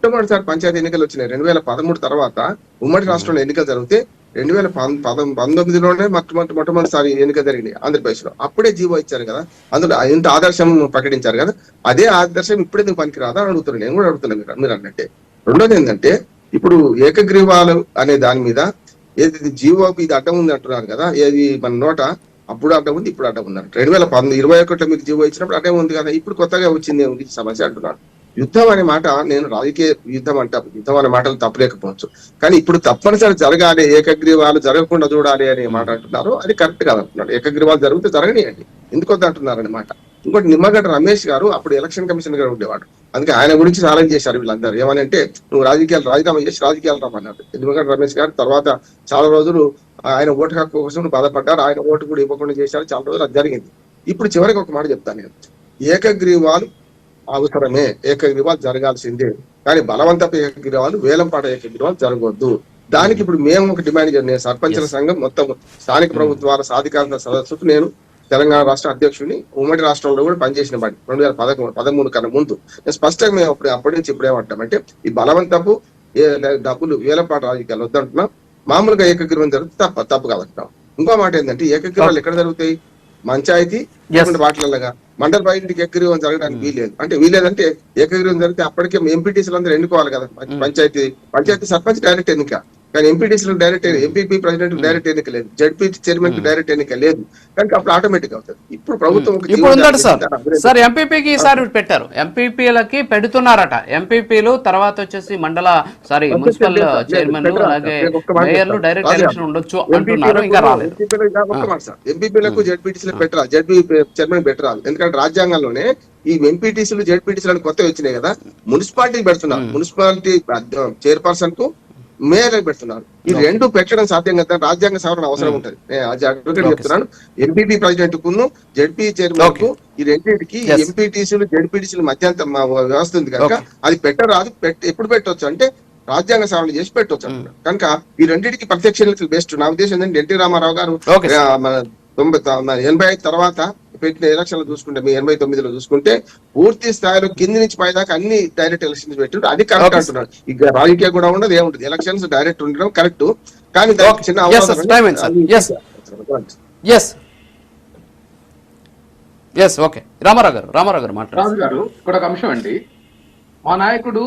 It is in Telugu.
మొట్టమొదటిసారి పంచాయతీ ఎన్నికలు వచ్చినాయి 2013 తర్వాత ఉమ్మడి రాష్ట్రంలో ఎన్నికలు జరిగితే 2019లోనే మొట్టమొదటిసారి ఎన్నికలు జరిగినాయి ఆంధ్రప్రదేశ్ లో. అప్పుడే జీవో ఇచ్చారు కదా, అందులో ఇంత ఆదర్శం ప్రకటించారు కదా, అదే ఆదర్శం ఇప్పుడు ఎందుకు పనికిరాదా అని అడుగుతున్నాను. నేను కూడా అడుగుతున్నాను మీరు అన్నట్టే. రెండోది ఏంటంటే ఇప్పుడు ఏకగ్రీవాలు అనే దాని మీద ఏది జీవోకి ఇది అడ్డం ఉంది అంటున్నారు కదా, ఏది మన నోట అప్పుడు అడ్డం ఉంది, ఇప్పుడు అడ్డం ఉన్నారు. 2021 మీకు జీవో ఇచ్చినప్పుడు అడ్డం ఉంది కదా, ఇప్పుడు కొత్తగా వచ్చింది ఏముంది సమస్య అంటున్నాను. యుద్ధం అనే మాట, నేను రాజకీయ యుద్ధం అంటే యుద్ధం అనే మాటలు తప్పలేకపోవచ్చు, కానీ ఇప్పుడు తప్పనిసరి జరగాలి, ఏకగ్రీవాలు జరగకుండా చూడాలి అనే మాట అంటున్నారు. అది కరెక్ట్ కాదంటున్నాడు. ఏకగ్రీవాలు జరిగితే జరగనియండి, ఎందుకు వద్దంటున్నారు అనే మాట. ఇంకోటి నిమ్మగడ్డ రమేష్ గారు అప్పుడు ఎలక్షన్ కమిషన్ గారు ఉండేవాడు, అందుకే ఆయన గురించి ఛాలెంజ్ చేశారు వీళ్ళందరూ. ఏమని అంటే నువ్వు రాజీనామా చేసి రాజకీయాలు రమ్మన్నారు నిమ్మగడ్డ రమేష్ గారు. తర్వాత చాలా రోజులు ఆయన ఓటు హక్కు కోసం బాధపడ్డారు, ఆయన ఓటు కూడా ఇవ్వకుండా చేశారు, చాలా రోజులు అది జరిగింది. ఇప్పుడు చివరికి ఒక మాట చెప్తాను నేను, ఏకగ్రీవాలు అవసరమే, ఏకగ్రీవాలు జరగాల్సిందే, కానీ బలవంతపు ఏకగ్రీవాలు, వేలంపాట ఏకగ్రీవాలు జరగవద్దు. దానికి ఇప్పుడు మేము ఒక డిమాండ్ చేయండి. స్వర్పంచుల సంఘం మొత్తం స్థానిక ప్రభుత్వాల సాధికారత సదస్సుకు నేను తెలంగాణ రాష్ట్ర అధ్యక్షుడిని, ఉమ్మడి రాష్ట్రంలో కూడా పనిచేసిన వాడిని 2013 కన్నా ముందు. నేను స్పష్టంగా మేము అప్పటి నుంచి ఇప్పుడు ఏమంటామంటే ఈ బలవంతపు డబ్బులు వేలంపాట రాజకీయాలు వద్దంటున్నాం, మామూలుగా ఏకగ్రీవం జరిగితే తప్పు కాదంటున్నాం. ఇంకో మాట ఏంటంటే ఏకగ్రీవాలు ఎక్కడ జరుగుతాయి, పంచాయతీ వాటిలగా మండల బయటికి ఏకగ్రీవం జరగడానికి వీలేదు. అంటే వీలేదంటే ఏకగ్రీవం జరిగితే అప్పటికే ఎంపీటీసీలు అందరూ ఎన్నుకోవాలి కదా, పంచాయతీ సర్పంచ్ డైరెక్ట్ ఎన్నిక, కానీ ఎంపీటీసీలకు డైరెక్ట్ ఎంపీపీ ప్రెసిడెంట్ డైరెక్ట్ ఎన్నిక లేదు, జడ్పీ చైర్మన్ కి డైరెక్ట్ ఎన్నిక లేదు, కనుక అప్పుడు ఆటోమేటిక్ అవుతుంది. ఇప్పుడు ప్రభుత్వం సార్ ఎంపీపీకి ఈసారి పెట్టారు, ఎంపీపీలకి పెడుతున్నారట. ఎంపీపీలు తర్వాత వచ్చేసి మున్సిపల్ చైర్మన్ అలాగే మేయర్లు డైరెక్ట్ ఎలక్షన్ ఉండొచ్చు అంటున్నారు. ఇంకా రాలేదు. ఎంపీపీలకు జడ్పీటీసీలకు పెట్టరాదు, జడ్పీ చైర్మన్ పెట్టరాదు. ఎందుకంటే రాజ్యాంగంలోనే ఈ ఎంపీటీసీలు జడ్పీటీసీలు కొత్తగా వచ్చినాయి కదా, మున్సిపాలిటీ పెడుతున్నారు, మున్సిపాలిటీ చైర్పర్సన్ కు మేయర్ పెడుతున్నారు. ఈ రెండు పెట్టడం సాధ్యం కదా, రాజ్యాంగ సవరణ అవసరం ఉంటుంది. అడ్వకేట్ చెప్తున్నాను, ఎంపీపీ ప్రెసిడెంట్ కును జడ్పీ చైర్మన్ కు ఈ రెండింటికి ఎంపీటీసీలు జడ్పీటీసీలు మధ్యంత వ్యవస్థ ఉంది కనుక అది పెట్టరాదు. ఎప్పుడు పెట్టవచ్చు అంటే రాజ్యాంగ సవరణ చేసి పెట్టవచ్చు అంటున్నారు. కనుక ఈ రెండింటికి ప్రత్యక్ష ఎన్నికలు బెస్ట్. నా ఉద్దేశం ఏంటంటే ఎన్టీ రామారావు గారు 85 తర్వాత పెట్టిన ఎలక్షన్లు చూసుకుంటే, మీ 89లో చూసుకుంటే పూర్తి స్థాయిలో కింది నుంచి పైదాకా అన్ని డైరెక్ట్ ఎలక్షన్స్ పెట్టారు. అది కరెక్ట్ అంటున్నాడు. ఇక రాజకీయ కూడా ఉండదు, ఏముంటుంది, ఎలక్షన్స్ డైరెక్ట్ ఉండడం కరెక్ట్, కానీ చిన్న రామారావు గారు మాట్లాడారు. ఇక్కడ ఒక అంశం అండి, మా నాయకుడు